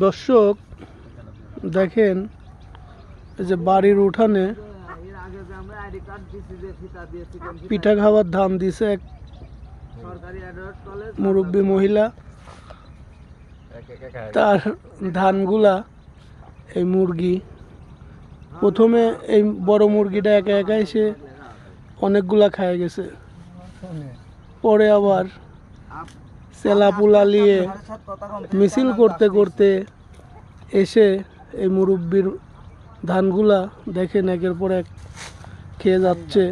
দর্শক দেখেন, এই যে বাড়ির উঠানে পিঠা খাওয়ার ধান দিছে এক মুরব্বী মহিলা। তার ধানগুলা এই মুরগি প্রথমে এই বড় মুরগিটা একা একা এসে অনেকগুলা খায় গেছে, পরে আবার চেলাপুলা নিয়ে মিছিল করতে করতে এসে এই মুরব্বির ধানগুলা দেখেন একের পর এক খেয়ে যাচ্ছে।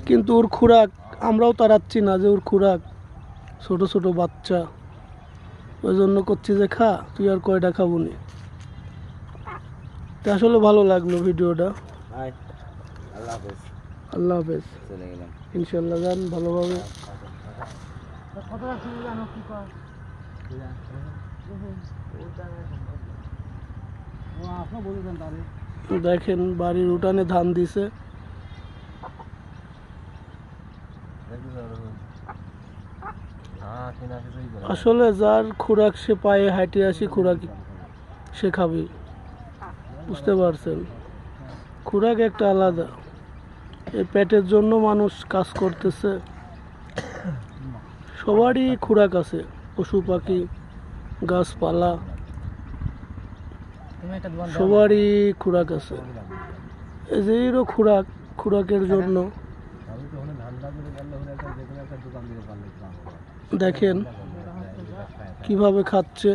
কিন্তু ওর খুরাক আমরাও তাড়াচ্ছি না, যে ওর খুরাক ছোট ছোট বাচ্চা, ওই জন্য করছি যে খা, তুই আর কয়টা খাবো নি। আসলে ভালো লাগলো ভিডিওটা। আল্লাহ হাফেজ, ইনশাল্লাহ যান ভালোভাবে। দেখেন বাড়ির উঠানে ধান দিছে। আসলে যার খুরাক সে পায়ে হাঁটে আসি, খুরাক সে খাবে, বুঝতে পারছেন? খুরাক একটা আলাদা, এই পেটের জন্য মানুষ কাজ করতেছে। সবারই খুরাক আছে, পশু পাখি গাছপালা সবারই খুরাক আছে। এই যে এরও খুরাক, খুরাকের জন্য দেখেন কিভাবে খাচ্ছে।